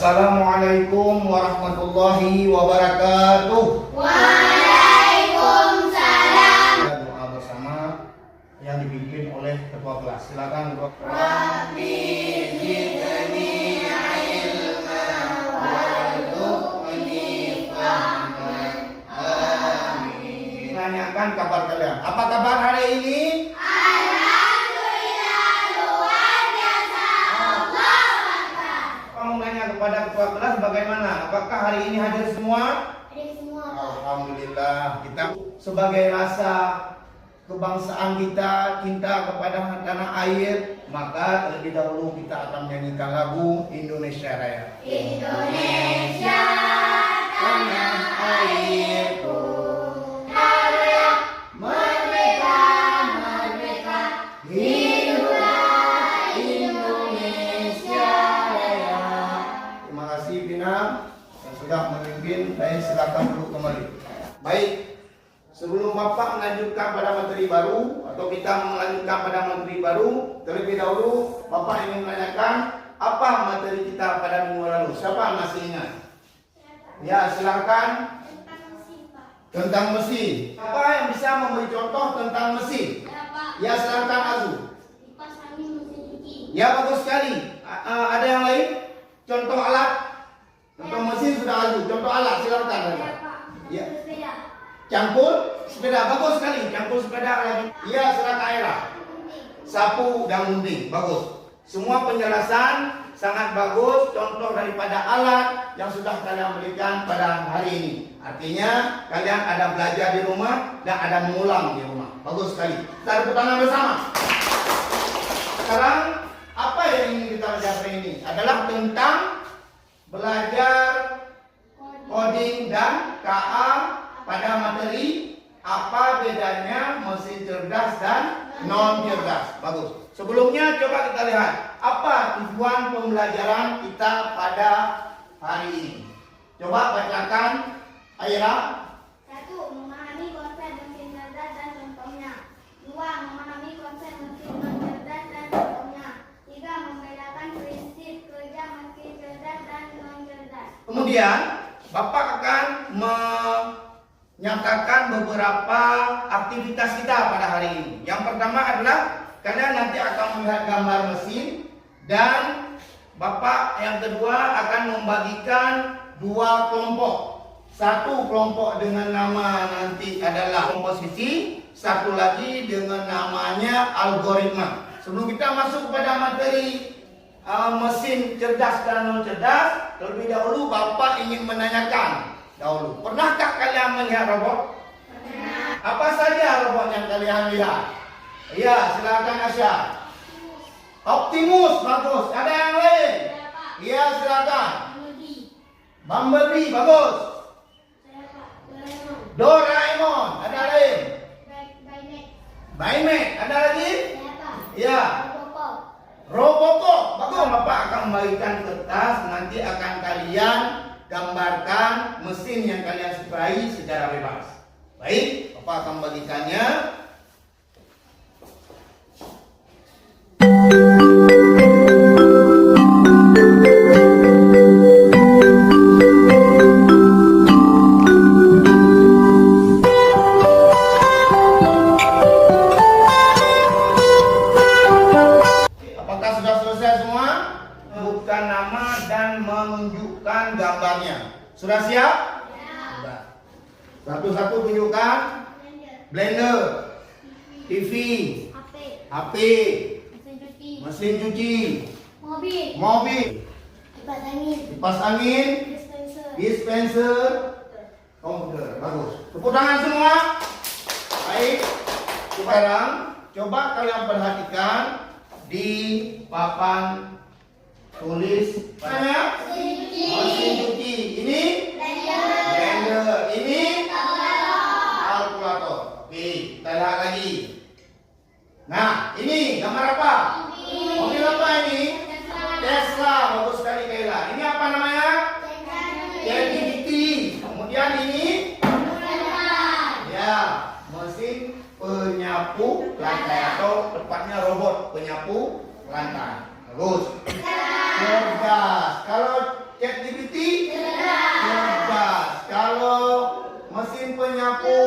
Assalamualaikum warahmatullahi wabarakatuh. Waalaikumsalam. Doa bersama yang dipimpin oleh ketua kelas. Silakan, Bro. Rabbi zidni ilman warzuqni fahman. Amin. Tanyakan kabar kalian. Apa kabar hari ini? Alhamdulillah, luar biasa. Allahu Akbar. Kamu nanya kepada ketua kelas bagaimana? Apakah hari ini hadir semua? Hadir semua, Pak. Alhamdulillah. Kita sebagai rasa kebangsaan kita, cinta kepada tanah air, maka terlebih dahulu kita akan menyanyikan lagu Indonesia Raya. Indonesia, tanah airku, merdeka, merdeka, hiduplah Indonesia Raya. Terima kasih Bina yang sudah memimpin. Saya silakan dulu kembali. Baik, sebelum Bapak melanjutkan pada materi baru atau kita melanjutkan pada materi baru, terlebih dahulu Bapak ingin menanyakan apa materi kita pada minggu lalu. Siapa masih ingat? Ya, silakan. Tentang mesin. Apa yang bisa memberi contoh tentang mesin? Ya, silakan Azu. Kipas angin, mesin cuci. Ya, bagus sekali. Ada yang lain? Contoh alat? Contoh mesin sudah Azu. Contoh alat silakan. Ya. Sepeda. Cangkul sepeda, bagus sekali. Cangkul sepeda lagi. Iya, silakan Aira. Sapu dan gunting, bagus. Semua penjelasan sangat bagus. Contoh daripada alat yang sudah kalian berikan pada hari ini. Artinya kalian ada belajar di rumah dan ada mengulang di rumah. Bagus sekali. Kita tepuk tangan bersama. Sekarang apa yang ingin kita pelajari ini adalah tentang belajar coding dan KA pada materi apa bedanya mesin cerdas dan non cerdas. Bagus. Sebelumnya coba kita lihat apa tujuan pembelajaran kita pada hari ini. Coba bacakan Aira. 1. Memahami konsep mesin cerdas dan contohnya. 2. Memahami konsep mesin non cerdas dan contohnya. 3. Membedakan prinsip kerja mesin cerdas dan non cerdas. Kemudian Bapak akan menyatakan beberapa aktivitas kita pada hari ini. Yang pertama adalah kalian nanti akan melihat gambar mesin dan Bapak yang kedua akan membagikan dua kelompok. Satu kelompok dengan nama nanti adalah komposisi, satu lagi dengan namanya algoritma. Sebelum kita masuk kepada materi mesin cerdas dan non cerdas, terlebih dahulu Bapak ingin menanyakan dahulu. Pernahkah kalian melihat robot? Pernah. Apa saja robot yang kalian lihat? Iya, silakan Asya. Optimus, bagus. Ada yang lain? Saya, Pak. Iya, silakan. Bumblebee. Bumblebee, bagus. Saya, Pak. Doraemon. Doraemon, ada lain? Baymax. Baymax, ada lagi? Saya, Pak. Iya. Robocop. Robocop, bagus. Bapak akan membagikan kertas, nanti akan kalian gambarkan mesin yang kalian sukai secara bebas. Baik, Bapak akan membagikannya. Apakah sudah selesai semua? Menyebutkan nama dan menunjukkan gambarnya. Sudah siap? Sudah. Satu-satu tunjukkan. Blender, TV, HP. HP, Mesin cuci. mesin cuci, Mobil. mobil, Kipas angin. kipas angin, Dispenser. dispenser, komputer. Bagus. Tepuk tangan semua. Baik. Sekarang coba kalian perhatikan di papan tulis mana? Mesin cuci. Ini blender. Ini kalkulator. Oke, kita lihat lagi. Nah, ini gambar apa? Mobil apa ini? Tesla. Bagus sekali Kayla. Ini apa namanya? LGBT. Kemudian ini ya, mesin penyapu lantai atau tepatnya robot penyapu lantai. Bagus. Cerdas. Kalau ChatGPT cerdas. Kalau mesin penyapu,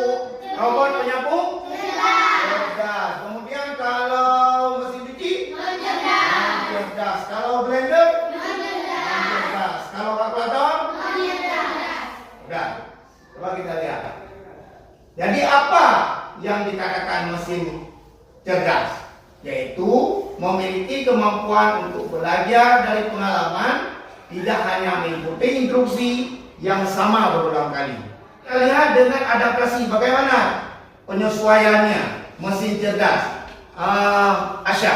robot penyapu cerdas. Kemudian kalau mesin cuci cerdas. Kalau blender cerdas. Kalau kalkulator udah. Coba kita lihat. Jadi apa yang dikatakan mesin cerdas? Yaitu memiliki kemampuan untuk belajar dari pengalaman, tidak hanya mengikuti instruksi yang sama berulang kali. Kita lihat dengan adaptasi, bagaimana penyesuaiannya mesin cerdas. Asya.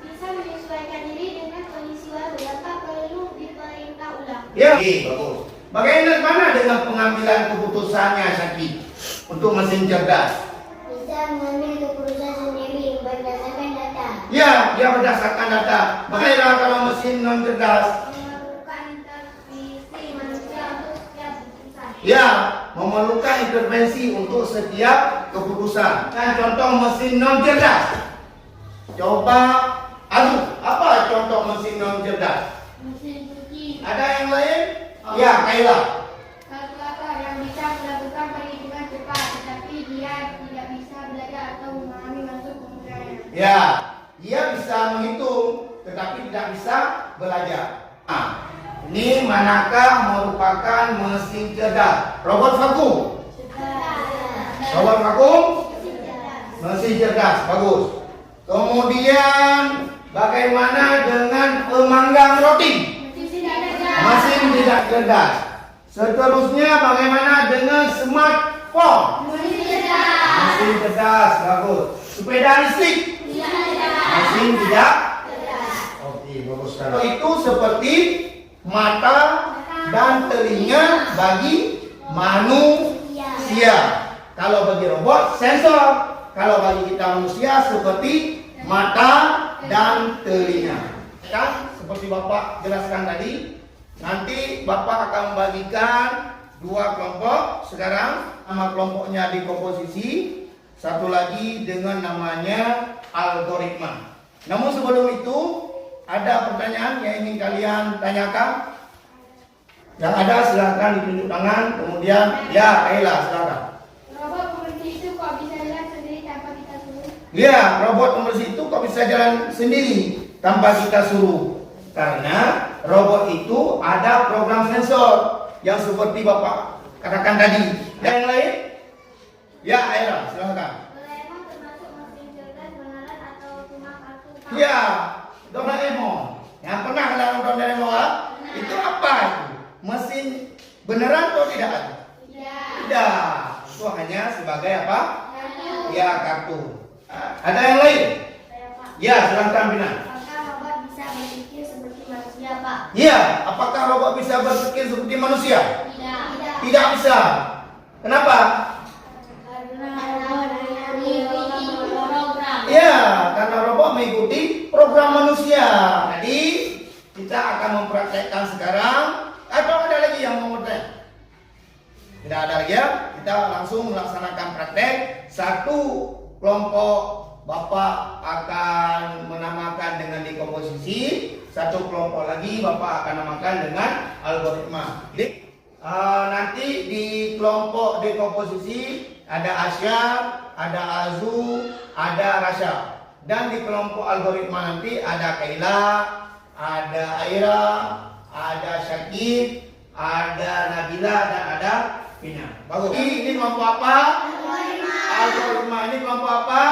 Bisa menyesuaikan diri dengan kondisi baru tanpa perlu diperintah ulang. Ya, bagus. Bagaimana dengan pengambilan keputusannya, Syaki, untuk mesin cerdas? Bisa mengambil keputusan sendiri berdasarkan data. Ya, dia berdasarkan data. Bagaimana kalau mesin non cerdas? Memerlukan intervensi manusia untuk setiap keputusan. Ya, memerlukan intervensi untuk setiap keputusan. Dan contoh mesin non cerdas. Coba adu, apa contoh mesin non cerdas? Mesin cuci. Ada yang lain? Ya, Kaila. Kalkulator yang bisa melakukan perhitungan cepat, tetapi dia tidak bisa belajar atau memahami maksud penggunaannya. Ya, dia bisa menghitung, tetapi tidak bisa belajar. Nah, ini manakah merupakan mesin cerdas? Robot vakum. Robot vakum? Mesin cerdas, bagus. Kemudian bagaimana dengan pemanggang roti? Mesin tidak cerdas. Seterusnya bagaimana dengan smartphone? Mesin cerdas, bagus. Sepeda listrik? Mesin tidak? Oke, bagus sekali. Itu seperti mata dan telinga bagi manusia. Kalau bagi robot, sensor. Kalau bagi kita manusia, seperti mata dan telinga. Kan, seperti Bapak jelaskan tadi, nanti Bapak akan membagikan dua kelompok. Sekarang nama kelompoknya di komposisi, satu lagi dengan namanya algoritma. Namun sebelum itu, ada pertanyaan yang ingin kalian tanyakan? Yang ada silakan ditunjuk tangan. Kemudian, ya, Ayla, silakan. Robot pembersih itu kok bisa jalan sendiri tanpa kita suruh? Ya, robot pembersih itu kok bisa jalan sendiri tanpa kita suruh? Karena robot itu ada program sensor yang seperti Bapak katakan tadi. Dan yang lain? Ya, Ayla, silakan. Doraemon termasuk mesin cerdas beneran atau cuma kartu? Ya, Doraemon. Yang pernah kenal Doraemon? Itu apa itu? Mesin beneran atau tidak? Tidak. Itu hanya sebagai apa? Ya, kartu. Ada yang lain? Ya, silakan Bina. Apakah robot bisa berpikir seperti manusia, Pak? Ya, apakah robot bisa berpikir seperti manusia? Tidak. Tidak bisa. Kenapa? Karena robot mengikuti program. Ya, karena robot mengikuti program manusia. Jadi, kita akan mempraktekkan sekarang. Atau ada lagi yang mau bertanya? Tidak ada lagi ya? Kita langsung melaksanakan praktek. Satu kelompok Bapak akan menamakan dengan dekomposisi. Satu kelompok lagi Bapak akan namakan dengan algoritma. Jadi, nanti di kelompok dekomposisi ada Asya, ada Azu, ada Rasya. Dan di kelompok algoritma nanti ada Kaila, ada Aira, ada Syakib, ada Nabila, dan ada Bina. Bagus. Ini kelompok apa? Algoritma. Ini kelompok apa?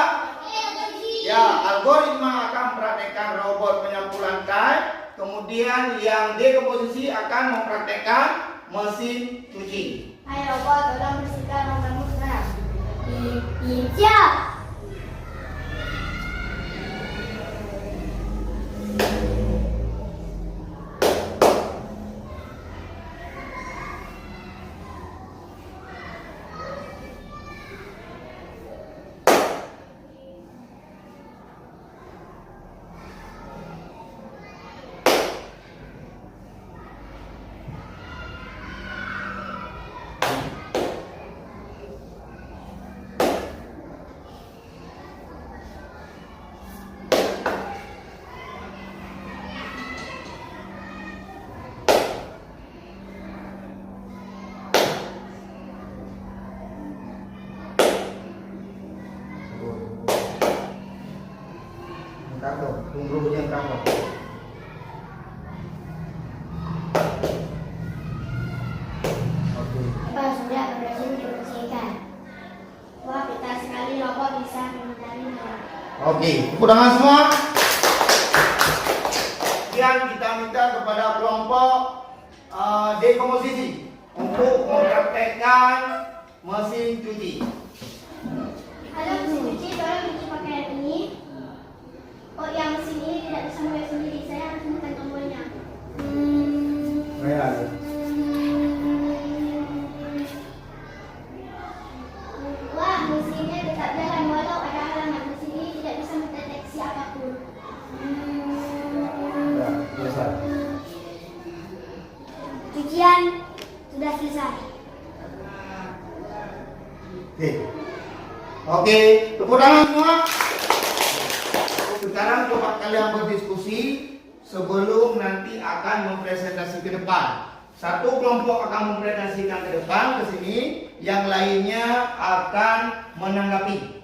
Ya, algoritma akan mempraktekkan robot penyapu lantai. Kemudian yang dekomposisi akan mempraktekkan mesin cuci. Hai robot, tolong bersihkan rumahmu sekarang. Siap. Kantor, tunggu yang kantor. Oke. Apa sudah berhasil dibersihkan? Wah, pintar sekali robot bisa mengendalinya. Oke, tepuk tangan semua. Kemudian kita minta kepada kelompok dekomposisi untuk mempraktekkan mesin cuci. Halo mesin cuci, tolong cuci pakaian ini. Oh, yang mesin ini tidak bisa melihat sendiri. Saya harus menekan tombolnya. Wah, mesinnya tetap jalan walau ada halangan. Mesin ini tidak bisa mendeteksi apapun. Ya, biasa. Cucian sudah selesai. Oke. Oke, tepuk tangan semua. Sekarang coba kalian berdiskusi sebelum nanti akan mempresentasi ke depan. Satu kelompok akan mempresentasikan ke depan ke sini, yang lainnya akan menanggapi.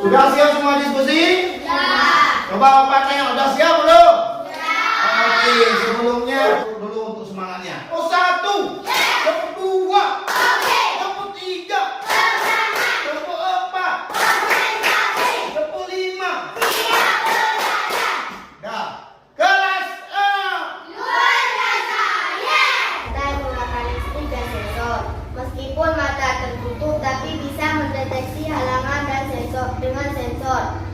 Sudah siap semua diskusi? Ya. Coba Bapak tanya, udah siap belum? Oke, sebelumnya dulu untuk semangatnya. Oh, 1, yang 2, yang 3, yang 4, yang 5. Dah. Kelas A. Kita menggunakan listrik dan sensor. Meskipun mata tertutup, tapi bisa mendeteksi halangan dan sensor dengan sensor.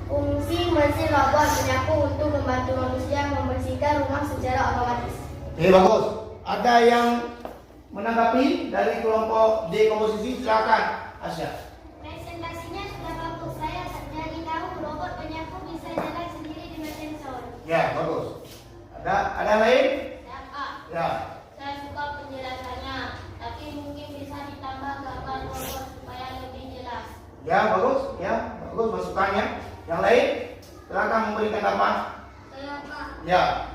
Fungsi mesin robot menyapu untuk membantu manusia membersihkan rumah secara otomatis. Bagus. Ada yang menanggapi dari kelompok dekomposisi? Silakan, Asya. Presentasinya sudah bagus. Saya jadi tahu robot penyapu bisa jalan sendiri dengan sensor. Ya, bagus. Ada lain? Ya. Saya suka penjelasannya, tapi mungkin bisa ditambah gambar robot supaya lebih jelas. Ya, bagus. Ya, bagus masukannya. Yang lain? Silakan memberi tanggapan. Ya.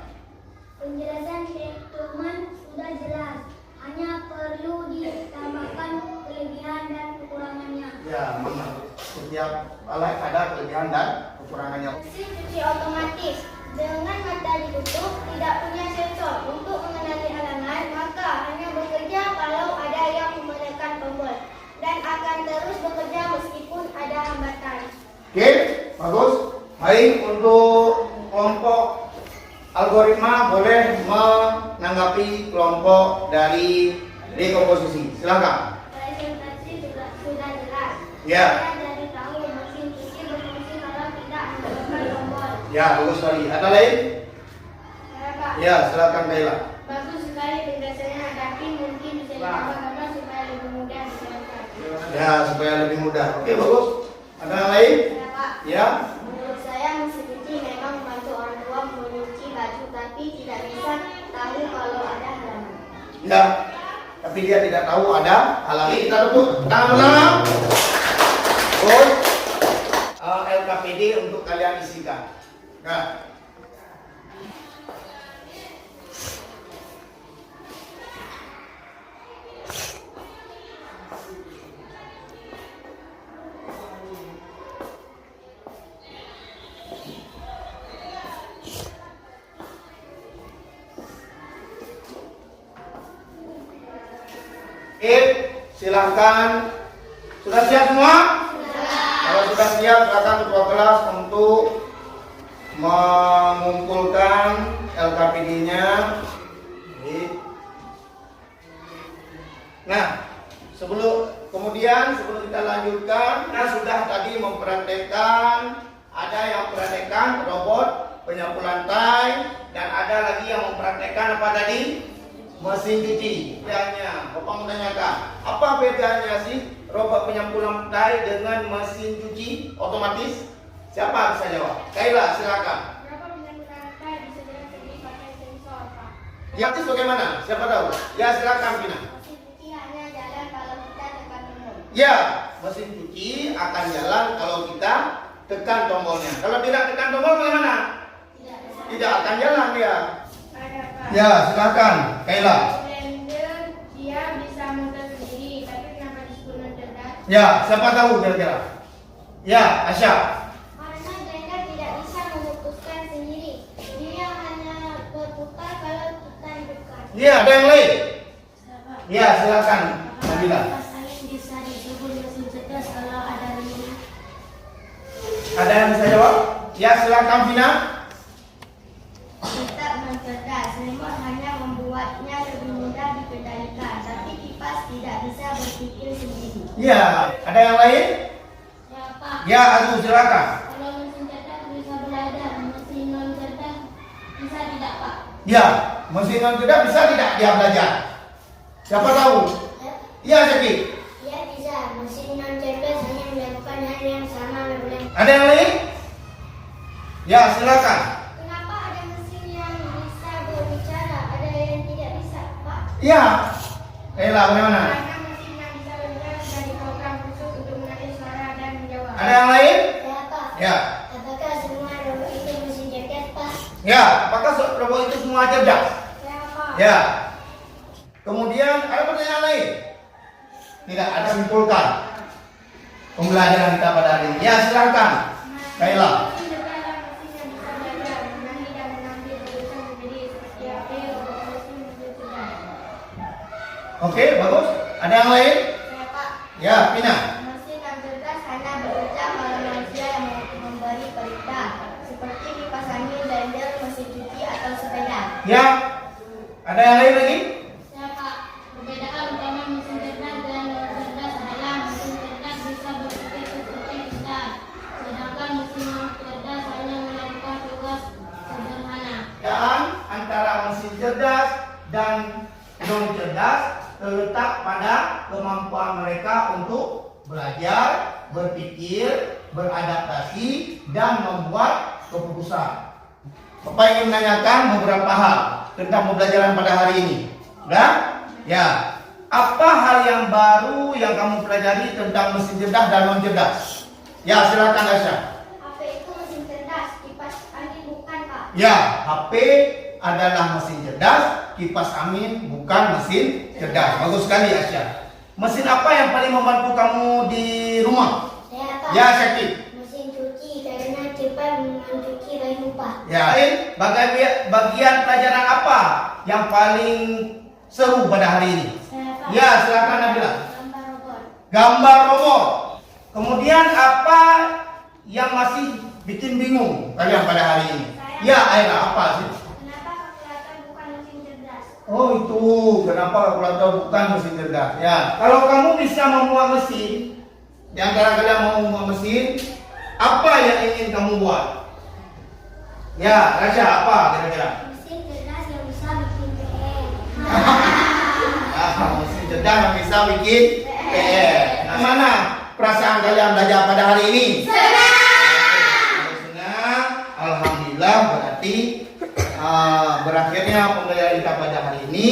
Penjelasan Teman sudah jelas. Hanya perlu ditambahkan kelebihan dan kekurangannya. Ya, memang setiap alat ada kelebihan dan kekurangannya. Mesin cuci otomatis dengan mata ditutup, tidak punya sensor untuk mengenali halangan, maka hanya bekerja kalau ada yang menekan tombol dan akan terus bekerja meskipun ada hambatan. Oke, bagus. Baik, untuk kelompok algoritma boleh menanggapi kelompok dari dekomposisi. Silakan. Presentasi sudah jelas. Ya. Saya jadi tahu mesin cuci berfungsi kalau tidak menekan tombol. Ya, bagus sekali. Ada lain? Ya, Pak. Ya, silakan Kayla. Bagus sekali penjelasannya, tapi mungkin bisa ditambah supaya lebih mudah dijalankan. Ya, supaya lebih mudah. Oke, bagus. Ada yang lain? Ya, Pak. Ya. Menurut saya mesin cuci memang membantu orang tua menyuci baju, tapi tidak bisa tahu kalau ada halangan. Ya. Tapi dia tidak tahu ada halangan. Kita tepuk tangan. Terus LKPD untuk kalian isikan. Nah. Silahkan. Sudah siap semua? Kalau sudah siap, silakan ketua kelas untuk mengumpulkan LKPD-nya. Nah, sebelum kita lanjutkan, kita sudah tadi mempraktekkan, ada yang mempraktekkan robot penyapu lantai, dan ada lagi yang mempraktekkan apa tadi? Mesin cuci. Bedanya, Bapak menanyakan, apa bedanya sih robot penyapu lantai dengan mesin cuci otomatis? Siapa bisa jawab? Kayla, silakan. Robot penyapu lantai bisa jalan sendiri pakai sensor, Pak. Ya, itu bagaimana? Siapa tahu? Ya, silakan Pina. Mesin cuci hanya jalan kalau kita tekan tombol. Ya, mesin cuci akan jalan kalau kita tekan tombolnya. Kalau tidak tekan tombol bagaimana? Tidak akan jalan dia. Ya, silakan, Kaila. Blender dia bisa muter sendiri, tapi kenapa disebut cerdas? Ya, siapa tahu kira-kira? Ya, Asya. Karena blender tidak bisa memutuskan sendiri. Dia hanya berputar kalau kita hidupkan. Ya, ada yang lain? Ya, silakan, Nabila. Kipas angin bisa disebut mesin cerdas kalau ada remote. Ada yang bisa jawab? Ya, silakan Vina. Tidak mencerdas, remote hanya membuatnya lebih mudah dikendalikan, tapi kipas tidak bisa berpikir sendiri. Ya, ada yang lain? Ya Pak, Ya, Azu, silakan. kalau mesin cerdas bisa belajar, mesin non cerdas bisa tidak Pak? Ya, mesin non cerdas bisa tidak dia belajar? Siapa tahu? Ya, Syakib. Ya bisa, mesin non cerdas hanya melakukan hal yang sama berulang. Ada yang lain? Ya, silakan. Kenapa ada mesin yang bisa berbicara, ada yang tidak bisa Pak? Ya, Kaila, bagaimana? Karena mesin yang bisa berbicara sudah diprogram khusus untuk mengenali suara dan menjawab. Ada yang lain? Ya Pak. Ya. Apakah semua robot itu mesin cerdas Pak? Ya, apakah robot itu semua cerdas? Ya Pak. Ya. Kemudian ada pertanyaan lain? Tidak, ada simpulkan pembelajaran kita pada hari ini. Ya, silakan. Kaila. Mesin cerdas adalah mesin yang bisa belajar, mengenali dan mengambil keputusan sendiri seperti HP, robot mesin cerdas. Oke, bagus. Ada yang lain? Ya Pak. Ya, Pina. Mesin yang cerdas hanya bekerja kalau manusia yang memberi perintah, seperti kipas angin, blender, mesin cuci atau sepeda. Ya. Ada yang lain lagi? Ya Pak, perbedaan utama mesin cerdas dan non cerdas adalah mesin cerdas bisa berpikir seperti kita, sedangkan mesin non cerdas hanya melakukan tugas sederhana. Dan antara mesin cerdas dan non cerdas terletak pada kemampuan mereka untuk belajar, berpikir, beradaptasi, dan membuat keputusan. Bapak ingin menanyakan beberapa hal tentang pembelajaran pada hari ini. Udah? Ya. Apa hal yang baru yang kamu pelajari tentang mesin cerdas dan non cerdas? Ya, silakan Asya. HP itu mesin cerdas, kipas angin bukan Pak. Ya, HP adalah mesin cerdas, kipas angin bukan mesin cerdas. Bagus sekali Asya. Mesin apa yang paling membantu kamu di rumah? Ya Pak. Ya, Syakib. Mesin cuci karena cepat mencuci baju Pak. Ya, bagian pelajaran apa yang paling seru pada hari ini? Saya Pak. Ya, silakan Nabila. Gambar robot. Gambar robot. Kemudian apa yang masih bikin bingung kalian pada hari ini? Ya, Aira, apa sih? Kenapa kalkulator bukan mesin cerdas? Oh, itu kenapa kalkulator bukan mesin cerdas? Ya, kalau kamu bisa membuat mesin, di antara kalian mau membuat mesin, apa yang ingin kamu buat? Ya, Rasya, apa kira-kira? Mesin cerdas yang bisa bikin PR. Mesin cerdas yang bisa bikin PR. Nah, mana perasaan kalian belajar pada hari ini? Senang. Alhamdulillah, berarti berakhirnya pembelajaran kita pada hari ini.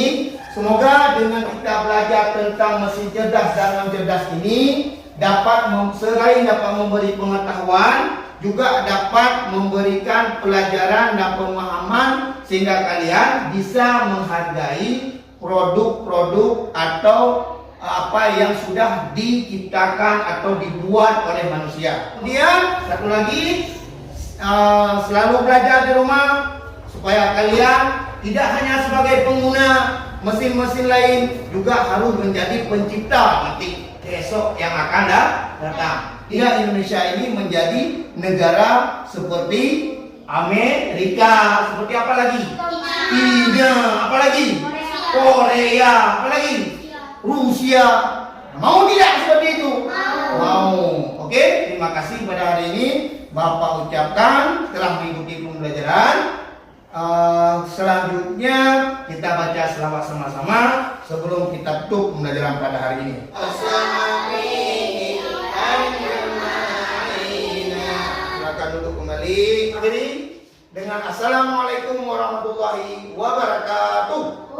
Semoga dengan kita belajar tentang mesin cerdas dan non cerdas ini selain dapat memberi pengetahuan, juga dapat memberikan pelajaran dan pemahaman sehingga kalian bisa menghargai produk-produk atau apa yang sudah diciptakan atau dibuat oleh manusia. Kemudian satu lagi, selalu belajar di rumah supaya kalian tidak hanya sebagai pengguna mesin-mesin lain, juga harus menjadi pencipta nanti esok yang akan datang. Tidak Indonesia ini menjadi negara seperti Amerika, seperti apa lagi? China, apa lagi? Korea, apa lagi? Rusia. Mau tidak seperti itu? Mau. Oke, terima kasih pada hari ini Bapak ucapkan telah mengikuti pembelajaran. Selanjutnya kita baca selawat sama-sama sebelum kita tutup pembelajaran pada hari ini. Silakan duduk kembali. Akhiri dengan Assalamualaikum warahmatullahi wabarakatuh.